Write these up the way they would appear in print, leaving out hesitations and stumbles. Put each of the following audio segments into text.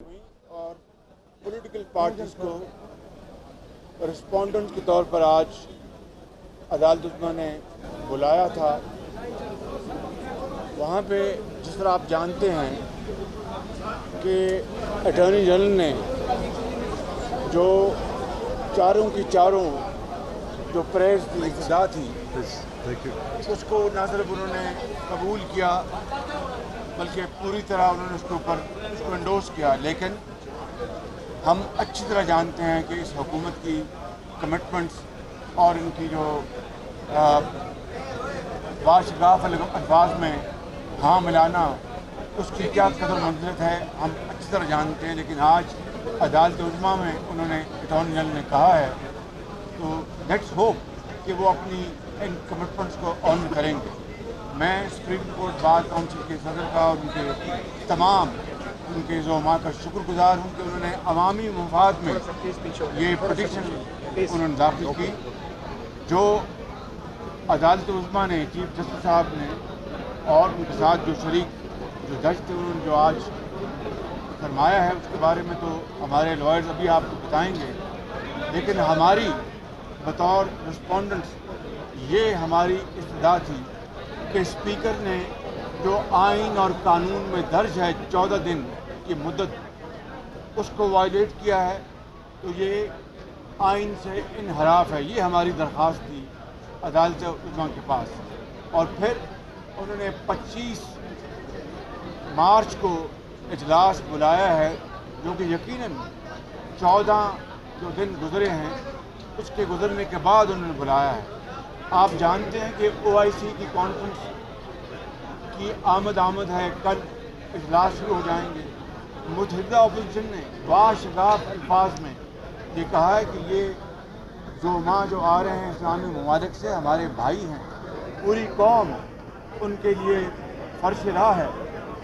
हुई और political parties को रिस्पोंडेंट के तौर पर आज अदालत उज़्मा ने बुलाया था। वहाँ पे जिस तरह आप जानते हैं कि अटॉर्नी जनरल ने जो चारों की चारों जो प्रेस की सजा थी उसको ना सिर्फ उन्होंने कबूल किया बल्कि पूरी तरह उन्होंने उसके ऊपर उसको एंडोर्स किया। लेकिन हम अच्छी तरह जानते हैं कि इस हुकूमत की कमिटमेंट्स और इनकी जो वाशगाफ अल्फाज में हाँ मिलाना उसकी क्या कदर मंजिलत है हम अच्छी तरह जानते हैं। लेकिन आज अदालत उज़्मा में उन्होंने अटॉर्नी जनरल ने कहा है तो लेट्स होप कि वो अपनी इन कमिटमेंट्स को ऑनर करेंगे। मैं सुप्रीम कोर्ट बार काउंसिल के सदर का और उनके तमाम उनके ज़ोमा का शुक्रगुजार हूँ कि उन्होंने अवामी मफाद में ये पटिशन उन्होंने दाखिल की। जो अदालत उज़्मा ने चीफ जस्टिस साहब ने और उनके साथ जो शरीक जो जज थे उन्होंने जो आज फरमाया है उसके बारे में तो हमारे लॉयर्स अभी आपको बताएंगे। लेकिन हमारी बतौर रिस्पोंडेंट्स ये हमारी इस्तदा थी कि स्पीकर ने जो आइन और कानून में दर्ज है 14 दिन की मुद्दत उसको वायलेट किया है तो ये आइन से इनहराफ है। ये हमारी दरख्वास्त थी अदालत उज़्मा के पास। और फिर उन्होंने 25 मार्च को इजलास बुलाया है जो कि यकीनन 14 जो दिन गुजरे हैं उसके गुजरने के बाद उन्होंने बुलाया है। आप जानते हैं कि OIC की कॉन्फ्रेंस की आमद है, कल इजलास शुरू हो जाएंगे। मुतहदा अपोजिशन ने वाशगाफ अल्फाज में ये कहा है कि ये ज़ोमा जो आ रहे हैं इस्लामी ममालिक से हमारे भाई हैं, पूरी कौम उनके लिए फर्श राह है,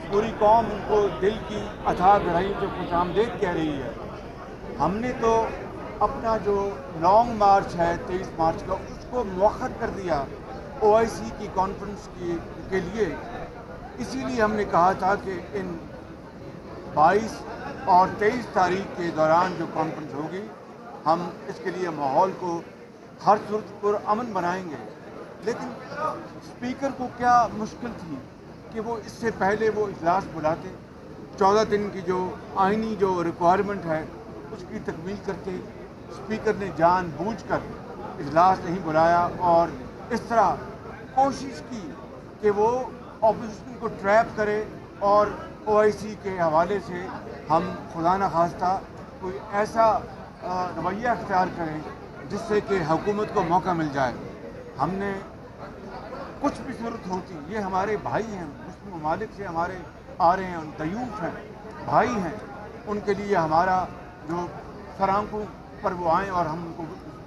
पूरी कौम उनको दिल की अथाह गहराई से खुशामदीद कह रही है। हमने तो अपना जो लॉन्ग मार्च है 23 मार्च का उसको मौखर कर दिया OIC की कॉन्फ्रेंस के लिए। इसीलिए हमने कहा था कि इन 22 और 23 तारीख के दौरान जो कॉन्फ्रेंस होगी हम इसके लिए माहौल को हर सूरत पर अमन बनाएंगे। लेकिन स्पीकर को क्या मुश्किल थी कि वो इससे पहले वो इजलास बुलाते। 14 दिन की जो आइनी जो रिक्वायरमेंट है उसकी तकमील करके स्पीकर ने जानबूझकर इजलास नहीं बुलाया और इस तरह कोशिश की कि वो ऑपोजिशन को ट्रैप करे और OIC के हवाले से हम खुदा न खास्ता कोई ऐसा रवैया अख्तियार करें जिससे कि हुकूमत को मौका मिल जाए। हमने कुछ भी ज़रूरत होती, ये हमारे भाई हैं, मुस्लिम ममालिक से हमारे आ रहे हैं, दयूफ हैं, भाई हैं, उनके लिए हमारा जो फरांकों पर वो आएँ और हम उनको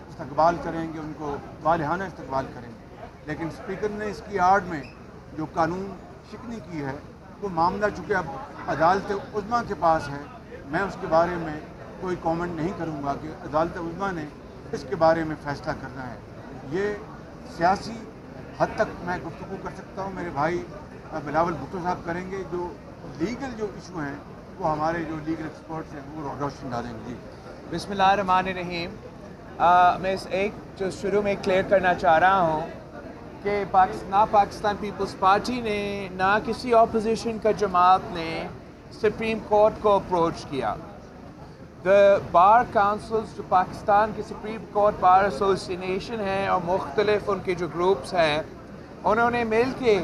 इस्तकबाल करेंगे, उनको वालिहाना इस्तकबाल करेंगे। लेकिन स्पीकर ने इसकी आड़ में जो कानून शिकनी की है वो मामला चूँकि अब अदालत उज़्मा के पास है, मैं उसके बारे में कोई कमेंट नहीं करूँगा कि अदालत उज़्मा ने इसके बारे में फ़ैसला करना है। ये सियासी हद तक मैं गुफ्तगू कर सकता हूँ, मेरे भाई बिलावल भुट्टो साहब करेंगे। जो लीगल जो इशू हैं वो हमारे जो लीगल एक्सपर्ट्स हैं वो रोशन डालेंगे। जी बिस्मिल्लाहिर्रहमानिर्रहीम। मैं इस एक जो शुरू में क्लियर करना चाह रहा हूँ कि पाकिस्तान पीपल्स पार्टी ने ना किसी ऑपोजिशन का जमात ने सुप्रीम कोर्ट को अप्रोच किया। द बार काउंसिल्स जो पाकिस्तान की सुप्रीम कोर्ट बार एसोसिएशन है और मुख्तलिफ उनके जो ग्रुप्स हैं उन्होंने मिल के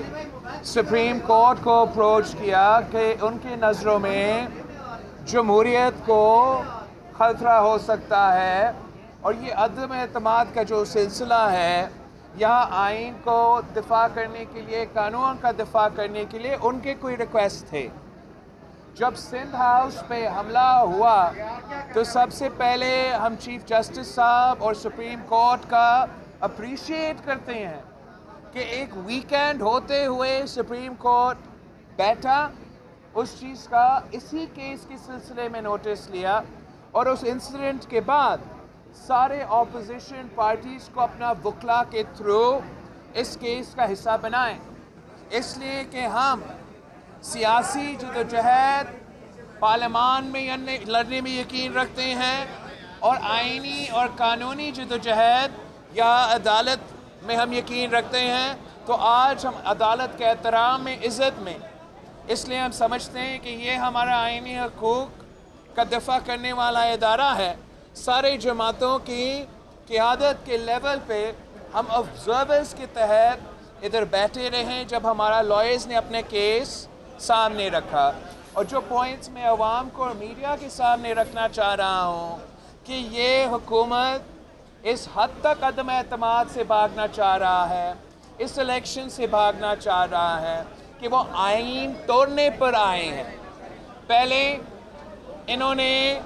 सुप्रीम कोर्ट को अप्रोच किया कि उनके नज़रों में जमहूरियत को खतरा हो सकता है और ये अदम एतमाद का जो सिलसिला है यहाँ आइन को दिफा करने के लिए, कानून का दिफा करने के लिए उनके कोई रिक्वेस्ट थे। जब सिंध हाउस पे हमला हुआ तो सबसे पहले हम चीफ जस्टिस साहब और सुप्रीम कोर्ट का अप्रिशिएट करते हैं कि एक वीकेंड होते हुए सुप्रीम कोर्ट बैठा, उस चीज़ का इसी केस के सिलसिले में नोटिस लिया और उस इंसिडेंट के बाद सारे ऑपोजिशन पार्टीज़ को अपना वकला के थ्रू इस केस का हिस्सा बनाएं, इसलिए कि हम सियासी जदोजहद पार्लियामान में लड़ने में यकीन रखते हैं और आईनी और कानूनी जदोजहद या अदालत में हम यकीन रखते हैं, तो आज हम अदालत के एहतराम में, इज़्ज़त में, इसलिए हम समझते हैं कि ये हमारा आईनी हकूक़ का दफ़ा करने वाला इदारा है। सारे जमातों की क़यादत के लेवल पे हम ऑब्ज़र्वर्स के तहत इधर बैठे रहें जब हमारा लॉयर्स ने अपने केस सामने रखा। और जो पॉइंट्स मैं अवाम को और मीडिया के सामने रखना चाह रहा हूँ कि ये हुकूमत इस हद तक अदम एतमाद से भागना चाह रहा है, इस इलेक्शन से भागना चाह रहा है कि वो आइन तोड़ने पर आए हैं। पहले इन्होंने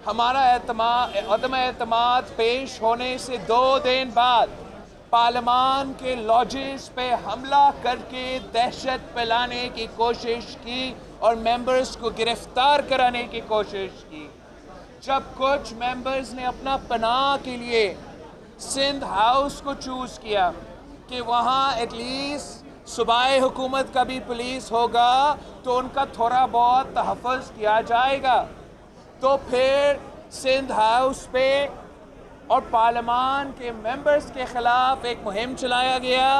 हमारा अदम एतमाद पेश होने से 2 दिन बाद पार्लियामान के लॉजेस पे हमला करके दहशत फैलाने की कोशिश की और मेंबर्स को गिरफ्तार कराने की कोशिश की। जब कुछ मेंबर्स ने अपना पनाह के लिए सिंध हाउस को चूज़ किया कि वहाँ एटलीस्ट सूबाई हुकूमत का भी पुलिस होगा तो उनका थोड़ा बहुत तहफ़्फ़ुज़ किया जाएगा, तो फिर सिंध हाउस पे और पार्लियामान के मेंबर्स के ख़िलाफ़ एक मुहिम चलाया गया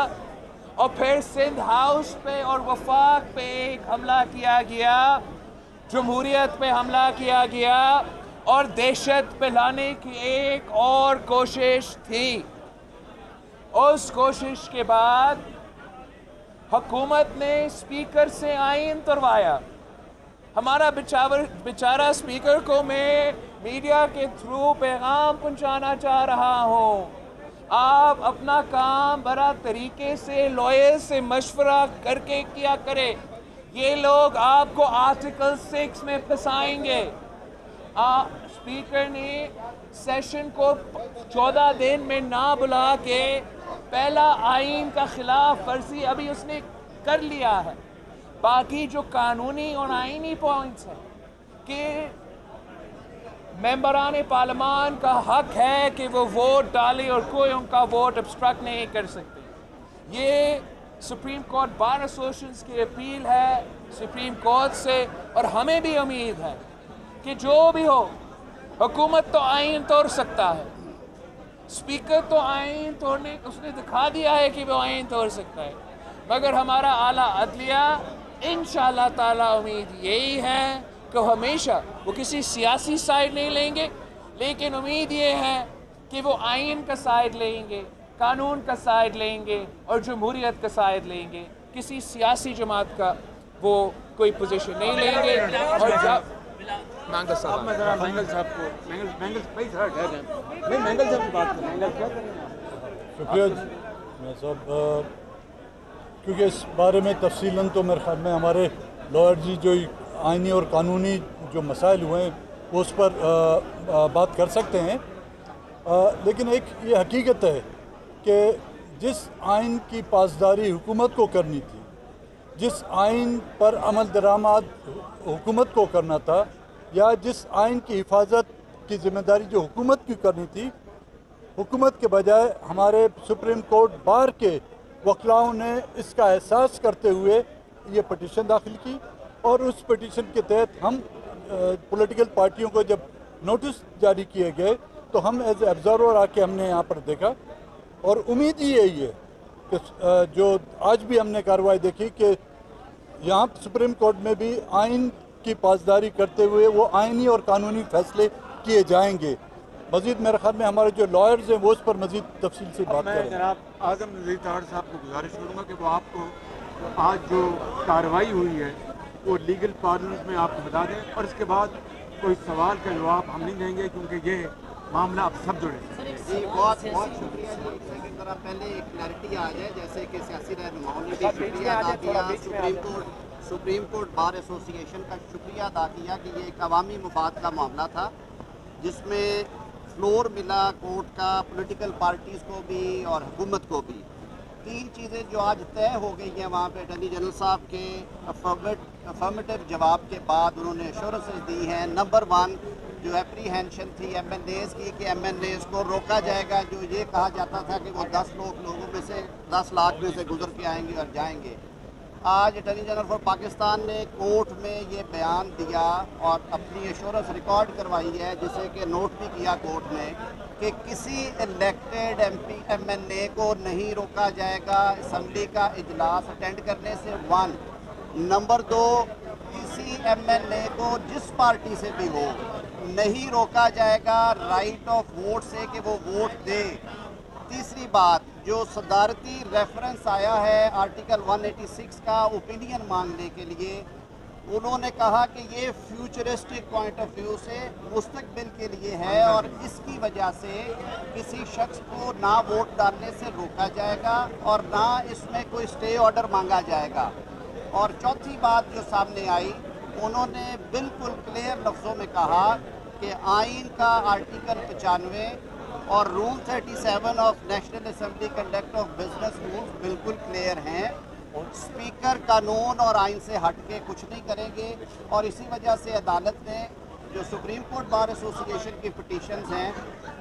और फिर सिंध हाउस पे और वफाक पे एक हमला किया गया, जमहूरियत पे हमला किया गया और दहशत फैलाने की एक और कोशिश थी। उस कोशिश के बाद हुकूमत ने स्पीकर से आइन तुड़वाया। हमारा बेचारा स्पीकर को मैं मीडिया के थ्रू पैगाम पहुंचाना चाह रहा हूं, आप अपना काम बड़ा तरीके से लॉयर से मशवरा करके किया करें। ये लोग आपको आर्टिकल 6 में फंसाएंगे। स्पीकर ने सेशन को 14 दिन में ना बुला के पहला आइन का खिलाफ वर्जी अभी उसने कर लिया है। बाकी जो कानूनी और आइनी पॉइंट्स हैं कि मेंबरान पार्लियामान का हक है कि वो वोट डाले और कोई उनका वोट ऑब्स्ट्रक्ट नहीं कर सकते। ये सुप्रीम कोर्ट बार एसोसिएशन की अपील है सुप्रीम कोर्ट से, और हमें भी उम्मीद है कि जो भी हो हुकूमत तो आइन तोड़ सकता है, स्पीकर तो आइन तोड़ने उसने दिखा दिया है कि वो आइन तोड़ सकता है, मगर हमारा आला अदलिया इंशाअल्लाह ताला उम्मीद यही है कि हमेशा वो किसी सियासी साइड नहीं लेंगे, लेकिन उम्मीद ये है कि वो आइन का साइड लेंगे, कानून का साइड लेंगे और जमहूरियत का साइड लेंगे। किसी सियासी जमात का वो कोई पोजीशन नहीं लेंगे। और जब मैंगल साहब मैं ज़रा मैंगल साहब को मैंगल भाई थोड़ा ठहर जाएं, मैं मैंगल साहब की बात करूँ। मैंगल क्या करें? शुक्रिया मैं साहब, क्योंकि इस बारे में तफसीलन तो मेरे ख्याल में हमारे लॉयर जी जो आइनी और कानूनी जो मसाइल हुए हैं वो उस पर बात कर सकते हैं, लेकिन एक ये हकीकत है कि जिस आइन की पासदारी हुकूमत को करनी थी, जिस आइन पर अमल दरामद हुकूमत को करना था, या जिस आइन की हिफाजत की जिम्मेदारी जो हुकूमत की करनी थी, हुकूमत के बजाय हमारे सुप्रीम कोर्ट बार के वकलाओं ने इसका एहसास करते हुए ये पटिशन दाखिल की और उस पटिशन के तहत हम पॉलिटिकल पार्टियों को जब नोटिस जारी किए गए तो हम एज ऑब्जर्वर आके हमने यहाँ पर देखा और उम्मीद ही यही है कि जो आज भी हमने कार्रवाई देखी कि यहाँ सुप्रीम कोर्ट में भी आइन की पासदारी करते हुए वो आइनी और कानूनी फैसले किए जाएंगे। मज़ीद मेरे ख्याल में हमारे जो लॉयर्स हैं वो उस पर मज़ीद तफसील से बात करें। मैं जनाब आज़म नज़ीर ताहर साहब को गुजारिश करूँगा कि वो आपको आज जो कार्रवाई हुई है वो लीगल पार्लमेंट में आपको बता दें, और इसके बाद कोई सवाल का जवाब हम नहीं देंगे क्योंकि ये मामला अब सब जुड़े। जी बहुत बहुत शुक्रिया जी। सेकंड तरह पहले एक क्लैरिटी आ जाए, जैसे कि सियासी रहनुमाओं ने भी शुक्रिया अदा किया, सुप्रीम कोर्ट बार एसोसिएशन का शुक्रिया अदा किया कि ये एक अवामी मुफाद का मामला था जिसमें फ्लोर मिला कोर्ट का पॉलिटिकल पार्टीज़ को भी और हुकूमत को भी। 3 चीज़ें जो आज तय हो गई हैं वहाँ पे अटॉर्नी जनरल साहब के अफर्मेटिव जवाब के बाद उन्होंने एश्योरेंसेस दी हैं। नंबर 1 जो एप्रीहेंशन थी MNAs की कि MNAs को रोका जाएगा, जो ये कहा जाता था कि वो 10 लोगों में से 10 लाख में से गुजर के आएंगे और जाएंगे, आज अटॉर्नी जनरल फॉर पाकिस्तान ने कोर्ट में ये बयान दिया और अपनी एश्योरेंस रिकॉर्ड करवाई है, जिसे कि नोट भी किया कोर्ट में, कि किसी इलेक्टेड MP MNA को नहीं रोका जाएगा असम्बली का इजलास अटेंड करने से। 1 नंबर 2, किसी MNA को जिस पार्टी से भी हो नहीं रोका जाएगा राइट ऑफ वोट से कि वो वोट दे। तीसरी बात, जो सदारती रेफरेंस आया है आर्टिकल 186 का ओपिनियन मांगने के लिए, उन्होंने कहा कि ये फ्यूचरिस्टिक पॉइंट ऑफ व्यू से मुस्तकबिल के लिए है और इसकी वजह से किसी शख्स को ना वोट डालने से रोका जाएगा और ना इसमें कोई स्टे ऑर्डर मांगा जाएगा। और चौथी बात जो सामने आई, उन्होंने बिल्कुल क्लियर लफ्ज़ों में कहा कि आइन का आर्टिकल 95 और rule 37 of national assembly conduct of business rules बिल्कुल क्लियर हैं। स्पीकर कानून और आइन से हट के कुछ नहीं करेंगे और इसी वजह से अदालत ने जो सुप्रीम कोर्ट बार एसोसिएशन की पिटीशंस हैं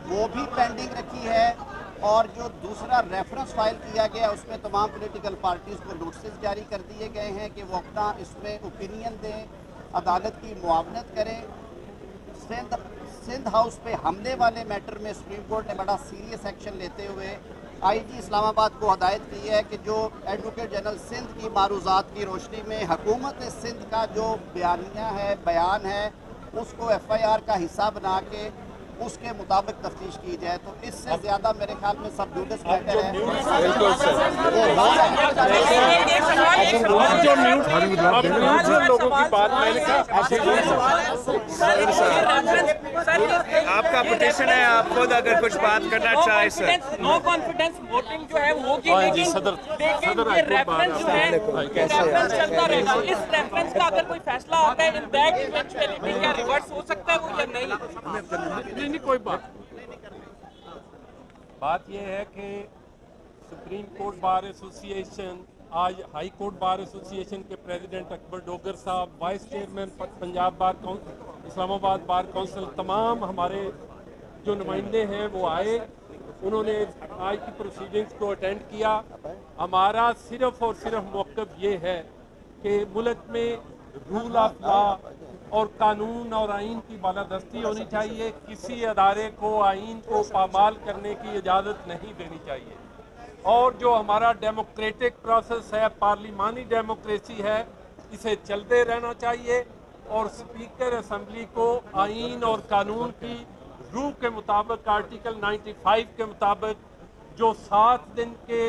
वो भी पेंडिंग रखी है और जो दूसरा रेफरेंस फाइल किया गया उसमें तमाम पॉलिटिकल पार्टीज़ को नोटिस जारी कर दिए गए हैं कि वो अपना इसमें ओपिनियन दें, अदालत की मुआवनत करें। सिंध हाउस पे हमले वाले मैटर में सुप्रीम कोर्ट ने बड़ा सीरियस एक्शन लेते हुए IG इस्लामाबाद को हदायत की है कि जो एडवोकेट जनरल सिंध की मारूज़ात की रोशनी में हुकूमत सिंध का जो बयान है उसको FIR का हिस्सा बना के उसके मुताबिक तफ्तीश की जाए। तो इससे ज़्यादा मेरे ख्याल में सब ड्यूडस मैटर है। आपका पिटीशन है, आप खुद अगर कुछ बात करना चाहे सर। नो कॉन्फिडेंस वोटिंग जो है वो की, लेकिन ये रेफरेंस जो है रेफरेंस चलता रहेगा। इस रेफरेंस का अगर कोई फैसला आता है इन दैट इवेंचुअलिटी क्या रिवर्स हो सकता है वो या नहीं? नहीं, कोई बात यह है कि सुप्रीम कोर्ट बार एसोसिएशन, आज हाई कोर्ट बार एसोसिएशन के प्रेसिडेंट अकबर डोगर साहब, vice chairman Punjab bar council, Islamabad bar council, तमाम हमारे जो नुमाइंदे हैं वो आए, उन्होंने आज की प्रोसीडिंग्स को अटेंड किया। हमारा सिर्फ और सिर्फ मौक़िफ़ ये है कि मुल्क में रूल ऑफ लॉ और कानून और आइन की बालादस्ती होनी चाहिए। किसी अदारे को आइन को पामाल करने की इजाज़त नहीं देनी चाहिए और जो हमारा डेमोक्रेटिक प्रोसेस है, पार्लिमानी डेमोक्रेसी है, इसे चलते रहना चाहिए और स्पीकर असम्बली को आइन और कानून की रूह के मुताबिक आर्टिकल 95 के मुताबिक जो 7 दिन के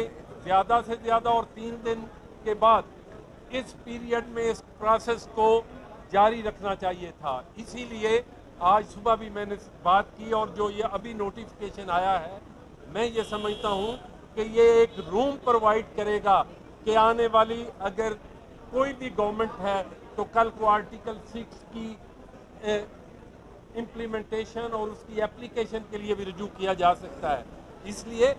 ज़्यादा से ज़्यादा और 3 दिन के बाद इस पीरियड में इस प्रोसेस को जारी रखना चाहिए था। इसीलिए आज सुबह भी मैंने बात की और जो ये अभी नोटिफिकेशन आया है, मैं ये समझता हूँ कि ये एक रूम प्रोवाइड करेगा कि आने वाली अगर कोई भी गवर्नमेंट है तो कल को आर्टिकल 6 की इम्प्लीमेंटेशन और उसकी एप्लीकेशन के लिए भी रुजू किया जा सकता है। इसलिए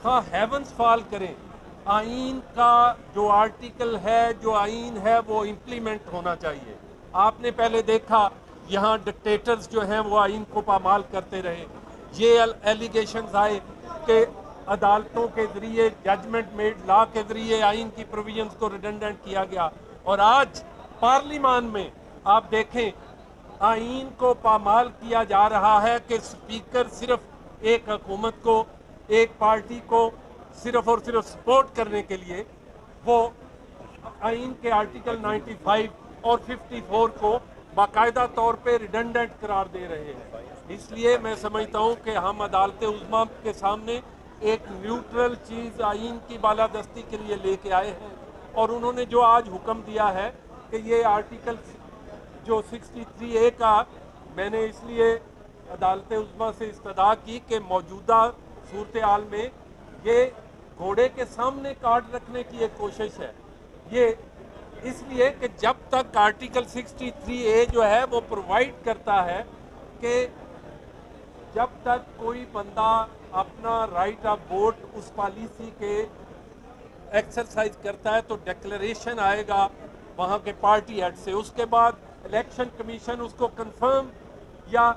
हाँ, हेवंस फॉल करें, आइन का जो आर्टिकल है, जो आइन है वो इम्प्लीमेंट होना चाहिए। आपने पहले देखा यहाँ डिक्टेटर्स जो हैं वो आइन को पामाल करते रहे। ये एलिगेशंस आए कि अदालतों के ज़रिए, जजमेंट मेड लॉ के ज़रिए आइन की प्रोविजंस को रिडंडेंट किया गया और आज पार्लिमान में आप देखें आइन को पामाल किया जा रहा है कि स्पीकर सिर्फ एक हुकूमत को, एक पार्टी को सिर्फ और सिर्फ सपोर्ट करने के लिए वो आइन के आर्टिकल 95 और 54 को बाकायदा तौर पे रिडंडेंट करार दे रहे हैं। इसलिए मैं समझता हूँ कि हम अदालत उज़्मा के सामने एक न्यूट्रल चीज़ आइन की बालादस्ती के लिए लेके आए हैं और उन्होंने जो आज हुक्म दिया है कि ये आर्टिकल जो 63A का, मैंने इसलिए अदालत उज़्मा से इस्तदा की कि मौजूदा सूरत हाल में ये घोड़े के सामने कार्ड रखने की एक कोशिश है। ये इसलिए कि जब तक आर्टिकल 63A जो है वो प्रोवाइड करता है कि जब तक कोई बंदा अपना राइट ऑफ वोट उस पॉलिसी के एक्सरसाइज करता है तो डिक्लेरेशन आएगा वहाँ के पार्टी हेड से, उसके बाद इलेक्शन कमीशन उसको कंफर्म या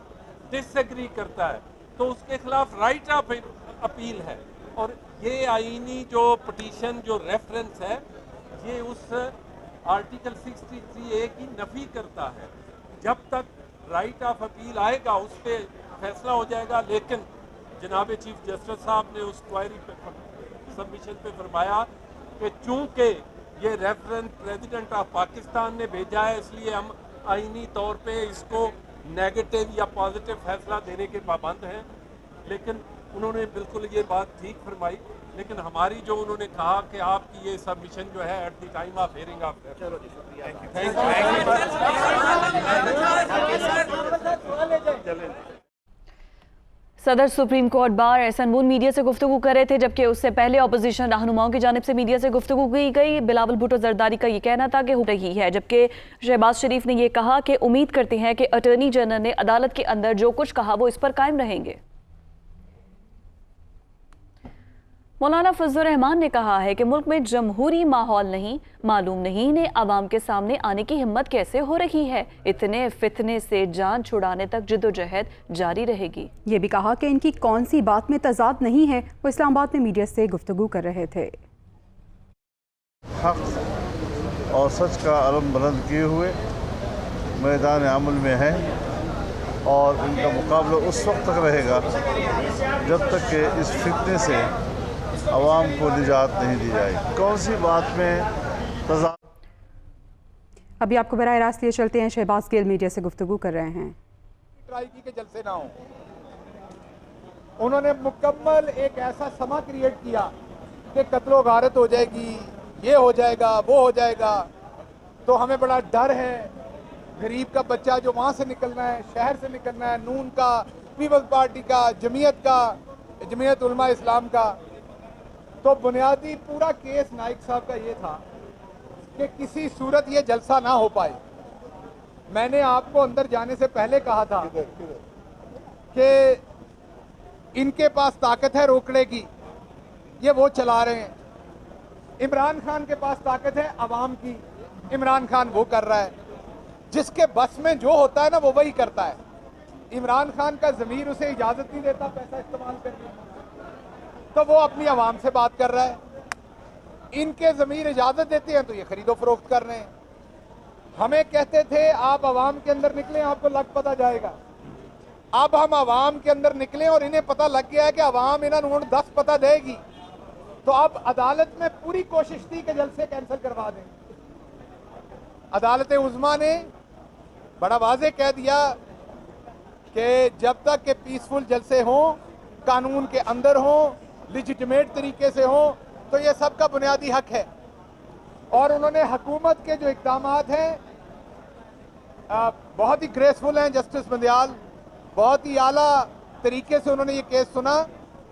डिसएग्री करता है तो उसके खिलाफ राइट ऑफ अपील है। और ये आईनी जो पिटीशन जो रेफरेंस है ये उस आर्टिकल 63A की नफी करता है। जब तक राइट ऑफ अपील आएगा उस पर फैसला हो जाएगा। लेकिन जनाब चीफ जस्टिस साहब ने उस क्वायरी पे सबमिशन पे फरमाया कि चूंकि ये रेफरेंस प्रेसिडेंट ऑफ पाकिस्तान ने भेजा है, इसलिए हम आईनी तौर पे इसको नेगेटिव या पॉजिटिव फैसला देने के पाबंद हैं। लेकिन उन्होंने बिल्कुल ये बात ठीक फरमाई। लेकिन हमारी जो उन्होंने कहा कि आपकी ये सबमिशन जो है at the time of hearing of चलो जी, शुक्रिया। सदर supreme court bar Ehsan moon media से गुफ्तगू कर रहे थे, जबकि उससे पहले अपोजिशन रहनुमाओं की जानिब से मीडिया से गुफ्तगू की गई। बिलावल भुट्टो जरदारी का ये कहना था कि हो रही है, जबकि शहबाज शरीफ ने यह कहा कि उम्मीद करते हैं कि अटॉर्नी जनरल ने अदालत के अंदर जो कुछ कहा वो इस पर कायम रहेंगे। मौलाना फजलुर रहमान ने कहा है कि मुल्क में जमहूरी माहौल नहीं, मालूम नहीं इन्हें आवाम के सामने आने की हिम्मत कैसे हो रही है। इतने फितने से जान छुड़ाने तक जिद्दोजहद जारी रहेगी। ये भी कहा कि इनकी कौन सी बात में तजाद नहीं है। वो इस्लामाबाद में मीडिया से गुफ्तगू कर रहे थे। हक और सच का अलम बुलंद किए हुए मैदान अमल में है और इनका मुकाबला उस वक्त तक रहेगा जब तक कि इस फितने से आवाम को निजात नहीं दी जाएगी। कौन सी बात में तजाद। अभी आपको बराह रास्त लिए चलते हैं, शहबाज गिल मीडिया से गुफ्तगू कर रहे हैं। ट्राइकी के जलसे ना हो, उन्होंने मुकम्मल एक ऐसा समा क्रिएट किया कि कत्लो गारत हो जाएगी, ये हो जाएगा, वो हो जाएगा। तो हमें बड़ा डर है। गरीब का बच्चा जो वहाँ से निकलना है, शहर से निकलना है, नून का, पीपल्स पार्टी का, जमीयत उलमा इस्लाम का। तो बुनियादी पूरा केस नाइक साहब का ये था कि किसी सूरत ये जलसा ना हो पाए। मैंने आपको अंदर जाने से पहले कहा था कि इनके पास ताकत है रोकने की, ये वो चला रहे हैं। इमरान खान के पास ताकत है अवाम की, इमरान खान वो कर रहा है। जिसके बस में जो होता है ना वो वही करता है। इमरान खान का ज़मीर उसे इजाज़त नहीं देता पैसा इस्तेमाल करने की, तो वो अपनी आवाम से बात कर रहा है। इनके ज़मीर इजाज़त देते हैं तो ये खरीदो फरोख्त कर रहे हैं। हमें कहते थे आप आवाम के अंदर निकलें, आपको लग पता जाएगा। अब हम आवाम के अंदर निकले और इन्हें पता लग गया है कि आवाम इन्हें 10 पता देगी। तो अब अदालत में पूरी कोशिश थी कि जलसे कैंसिल करवा दें। अदालत उज़्मा ने बड़ा वाज़े कह दिया कि जब तक के पीसफुल जलसे हों, कानून के अंदर हों, लिजिटिमेट तरीके से हो, तो ये सबका बुनियादी हक है। और उन्होंने हुकूमत के जो इक़दामात हैं बहुत ही ग्रेसफुल हैं। जस्टिस बंदयाल बहुत ही आला तरीके से उन्होंने ये केस सुना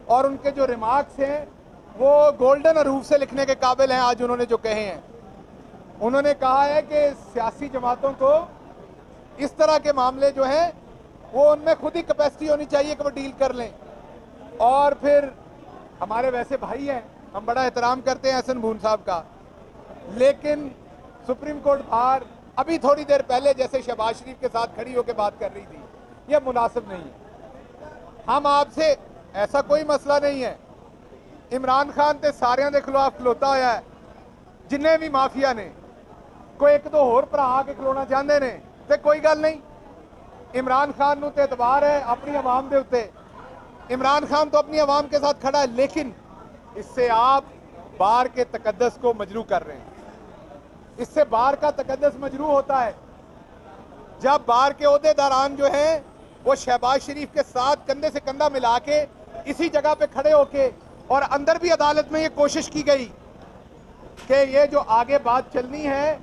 और उनके जो रिमार्क्स हैं वो गोल्डन हरूफ से लिखने के काबिल हैं। आज उन्होंने जो कहे हैं, उन्होंने कहा है कि सियासी जमातों को इस तरह के मामले जो हैं वो उनमें खुद ही कैपेसिटी होनी चाहिए कि वो डील कर लें। और फिर हमारे वैसे भाई हैं, हम बड़ा एहतराम करते हैं एहसन मून साहब का, लेकिन सुप्रीम कोर्ट बार अभी थोड़ी देर पहले जैसे शहबाज शरीफ के साथ खड़ी होकर बात कर रही थी, यह मुनासिब नहीं है। हम आपसे ऐसा कोई मसला नहीं है। इमरान खान ते सारियां दे खिलाफ खलोता होया है। जिन्ने भी माफिया ने कोई एक दो होर भरा के खलोना चाहते ने ते कोई गल नहीं। इमरान खान नूं ते एतबार है अपनी आवाम दे उत्ते। इमरान खान तो अपनी आवाम के साथ खड़ा है, लेकिन इससे आप बार के तकद्दस को मजरू कर रहे हैं। इससे बार का तकद्दस मजरू होता है जब बार के ओहदेदारान जो हैं वो शहबाज शरीफ के साथ कंधे से कंधा मिला के इसी जगह पे खड़े होके, और अंदर भी अदालत में ये कोशिश की गई कि ये जो आगे बात चलनी है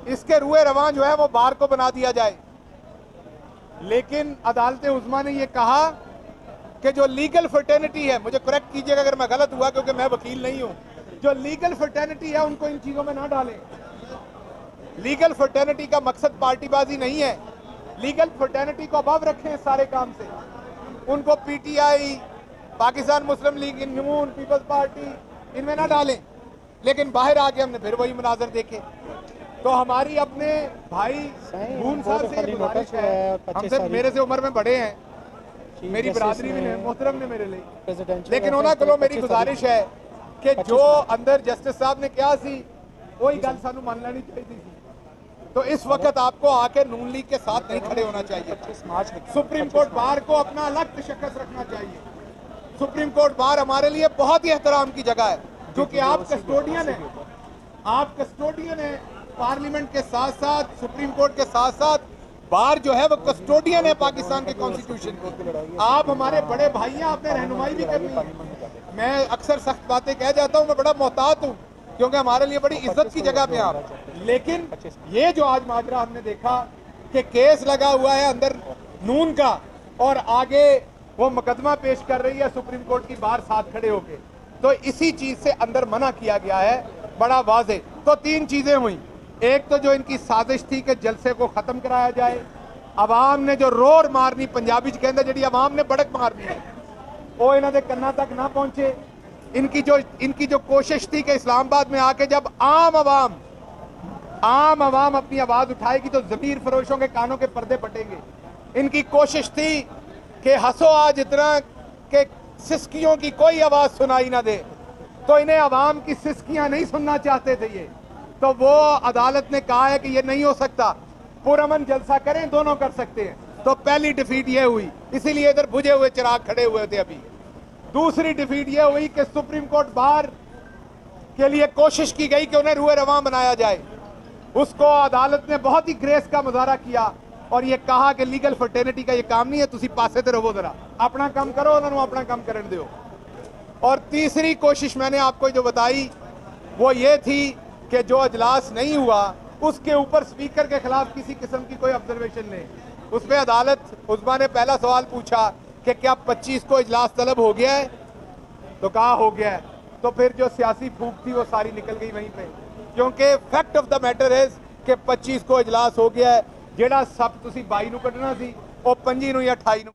इसके रुए रवां जो है वो बार को बना दिया जाए। लेकिन अदालत उज़्मा ने ये कहा कि जो लीगल फर्टेनिटी है, मुझे करेक्ट कीजिएगा अगर मैं गलत हुआ क्योंकि मैं वकील नहीं हूं, जो लीगल फर्टेनिटी है उनको इन चीजों में ना डालें। लीगल फर्टेनिटी का मकसद पार्टीबाजी नहीं है। लीगल फर्टेनिटी को अबव रखें सारे काम से। उनको पीटीआई, पाकिस्तान मुस्लिम लीग, नून, पीपल्स पार्टी इनमें ना डालें। लेकिन बाहर आके हमने फिर वही मुनाजर देखे। तो हमारी अपने भाई मून साहब से गुजारिश है, हमसे मेरे से उम्र में बड़े हैं, मेरी बरादरी भी है, मोहतरम ने मेरे लिए, लेकिन उन्होंने को मेरी गुजारिश है कि जो अंदर जस्टिस साहब ने कहा सी वही गल सानू मान लेनी चाहिए थी। तो इस वक्त आपको आके नून लीग के साथ नहीं खड़े होना चाहिए। सुप्रीम कोर्ट बार को अपना अलग तशक्कुस रखना चाहिए। सुप्रीम कोर्ट बार हमारे लिए बहुत ही एहतराम की जगह है, क्योंकि आप कस्टोडियन हैं, आप कस्टोडियन हैं पार्लियामेंट के साथ साथ, सुप्रीम कोर्ट के साथ साथ बार जो है वो कस्टोडियन है पाकिस्तान के कॉन्स्टिट्यूशन की। आप हमारे बड़े भाई हैं, आपने रहनुमाई भी करनी है। मैं अक्सर सख्त बातें कह जाता हूँ, मैं बड़ा मोहतात हूँ, क्योंकि हमारे लिए बड़ी इज्जत की जगह पे आप। लेकिन ये जो आज माजरा हमने देखा कि केस लगा हुआ है अंदर नून का और आगे वो मुकदमा पेश कर रही है सुप्रीम कोर्ट की बार साथ खड़े होके, तो इसी चीज से अंदर मना किया गया है बड़ा वाजे। तो तीन चीजें हुई, एक तो जो इनकी साजिश थी कि जलसे को खत्म कराया जाए, अवाम ने जो रोर मारनी, पंजाबी च कहंदे जी अवाम ने बड़क मारनी है, वो इन्होंने कन्ना तक ना पहुंचे। इनकी जो कोशिश थी कि इस्लामाबाद में आके जब आम आवाम अपनी आवाज उठाएगी तो जमीर फरोशों के कानों के पर्दे पटेंगे। इनकी कोशिश थी कि हंसो आज इतना कि सिसकियों की कोई आवाज सुनाई ना दे, तो इन्हें अवाम की सिसकियां नहीं सुनना चाहते थे ये, तो वो अदालत ने कहा है कि ये नहीं हो सकता, पुरअमन जलसा करें, दोनों कर सकते हैं। तो पहली डिफीट ये हुई, इसीलिए इधर बुझे हुए चिराग खड़े हुए थे अभी। दूसरी डिफीट ये हुई कि सुप्रीम कोर्ट बार के लिए कोशिश की गई कि उन्हें रूए रवां बनाया जाए, उसको अदालत ने बहुत ही ग्रेस का मुजाहरा किया और ये कहा कि लीगल फर्टेनिटी का ये काम नहीं है, तुसी पासे ते रहो, जरा अपना काम करो, उन्होंने अपना काम करने दो। और तीसरी कोशिश मैंने आपको जो बताई वो ये थी कि जो अजलास नहीं हुआ उसके ऊपर स्पीकर के खिलाफ किसी किस्म की कोई ऑब्जर्वेशन नहीं। उसमें अदालत, उस्मा ने पहला सवाल पूछा कि क्या 25 को इजलास तलब हो गया है, तो कहा हो गया है। तो फिर जो सियासी फूक थी वो सारी निकल गई वहीं पे, क्योंकि fact of the matter is कि 25 को इजलास हो गया है। जेड़ा सब तुसी 22 ਨੂੰ ਕੱਢਣਾ ਸੀ ਉਹ 25 ਨੂੰ ਜਾਂ 28 ਨੂੰ